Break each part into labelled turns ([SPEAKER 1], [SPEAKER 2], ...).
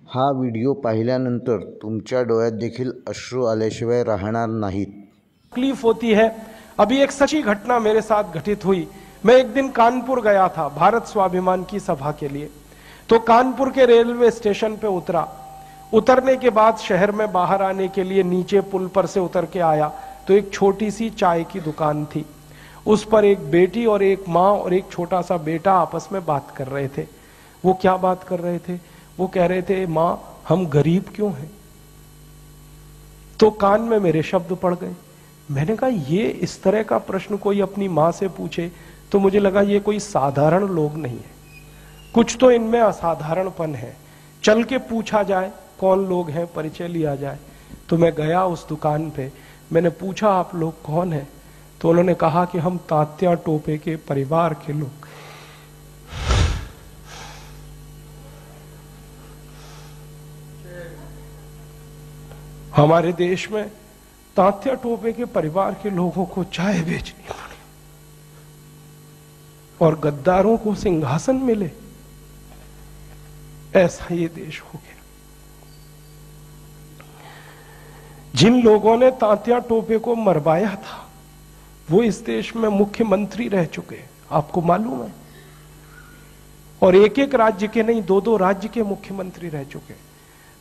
[SPEAKER 1] हा व्हिडिओ पाहिल्यानंतर तुमच्या डोळ्यात देखील अश्रू आल्याशिवाय राहणार नाहीत।
[SPEAKER 2] तकलीफ होती है। अभी एक सच्ची घटना मेरे साथ घटित हुई। मैं एक दिन कानपुर गया था भारत स्वाभिमान की सभा के लिए। तो कानपुर के रेलवे स्टेशन पे उतरा। उतरने के बाद शहर में बाहर आने के लिए नीचे पुल पर से उतर के आया तो एक छोटी सी चाय की दुकान थी। उस पर एक बेटी और एक माँ और एक छोटा सा बेटा आपस में बात कर रहे थे। वो क्या बात कर रहे थे? वो कह रहे थे, माँ हम गरीब क्यों हैं? तो कान में मेरे शब्द पड़ गए। मैंने कहा ये इस तरह का प्रश्न कोई अपनी माँ से पूछे तो मुझे लगा ये कोई साधारण लोग नहीं है, कुछ तो इनमें असाधारणपन है। चल के पूछा जाए कौन लोग हैं, परिचय लिया जाए। तो मैं गया उस दुकान पे, मैंने पूछा आप लोग कौन हैं? तो उन्होंने कहा कि हम तात्या टोपे के परिवार के लोग। हमारे देश में तात्या टोपे के परिवार के लोगों को चाय बेचनी पड़ी और गद्दारों को सिंहासन मिले, ऐसा ये देश हो गया। जिन लोगों ने तात्या टोपे को मरवाया था वो इस देश में मुख्यमंत्री रह चुके, आपको मालूम है। और एक एक राज्य के नहीं, दो दो राज्य के मुख्यमंत्री रह चुके।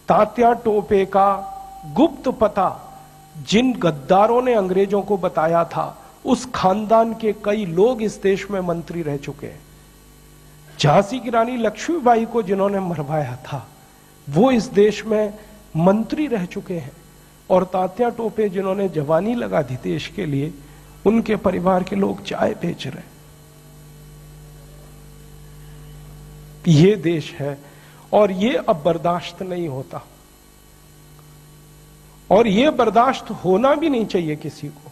[SPEAKER 2] तात्या टोपे का गुप्त पता जिन गद्दारों ने अंग्रेजों को बताया था, उस खानदान के कई लोग इस देश में मंत्री रह चुके हैं। झांसी की रानी लक्ष्मीबाई को जिन्होंने मरवाया था वो इस देश में मंत्री रह चुके हैं। और तात्या टोपे जिन्होंने जवानी लगा दी देश के लिए, उनके परिवार के लोग चाय बेच रहे हैं। ये देश है और ये अब बर्दाश्त नहीं होता, और ये बर्दाश्त होना भी नहीं चाहिए किसी को।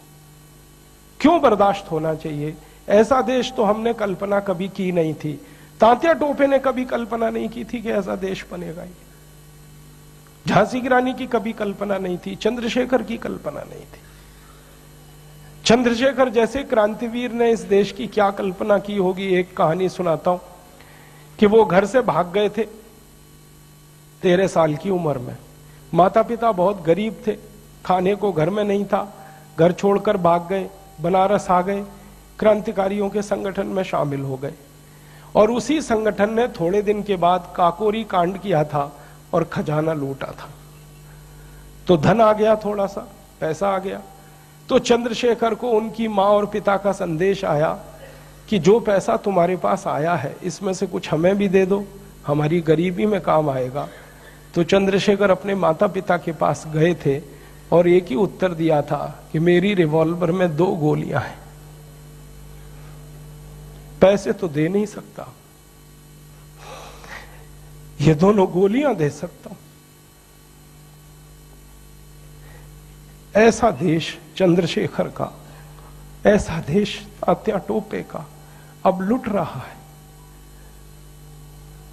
[SPEAKER 2] क्यों बर्दाश्त होना चाहिए? ऐसा देश तो हमने कल्पना कभी की नहीं थी। तात्या टोपे ने कभी कल्पना नहीं की थी कि ऐसा देश बनेगा। ये झांसी की रानी की कभी कल्पना नहीं थी, चंद्रशेखर की कल्पना नहीं थी। चंद्रशेखर जैसे क्रांतिवीर ने इस देश की क्या कल्पना की होगी। एक कहानी सुनाता हूं कि वो घर से भाग गए थे 13 साल की उम्र में। माता पिता बहुत गरीब थे, खाने को घर में नहीं था, घर छोड़कर भाग गए, बनारस आ गए, क्रांतिकारियों के संगठन में शामिल हो गए। और उसी संगठन ने थोड़े दिन के बाद काकोरी कांड किया था और खजाना लूटा था। तो धन आ गया, थोड़ा सा पैसा आ गया। तो चंद्रशेखर को उनकी माँ और पिता का संदेश आया कि जो पैसा तुम्हारे पास आया है इसमें से कुछ हमें भी दे दो, हमारी गरीबी में काम आएगा। तो चंद्रशेखर अपने माता पिता के पास गए थे और एक ही उत्तर दिया था कि मेरी रिवॉल्वर में 2 गोलियां हैं, पैसे तो दे नहीं सकता, ये दोनों गोलियां दे सकता हूं। ऐसा देश चंद्रशेखर का, ऐसा देश तात्या टोपे का अब लुट रहा है।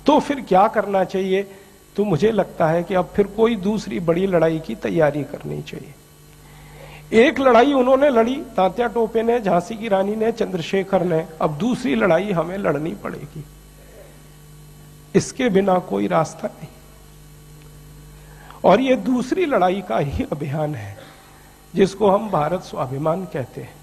[SPEAKER 2] तो फिर क्या करना चाहिए? तो मुझे लगता है कि अब फिर कोई दूसरी बड़ी लड़ाई की तैयारी करनी चाहिए। एक लड़ाई उन्होंने लड़ी, तात्या टोपे ने, झांसी की रानी ने, चंद्रशेखर ने। अब दूसरी लड़ाई हमें लड़नी पड़ेगी, इसके बिना कोई रास्ता नहीं। और ये दूसरी लड़ाई का ही अभियान है जिसको हम भारत स्वाभिमान कहते हैं।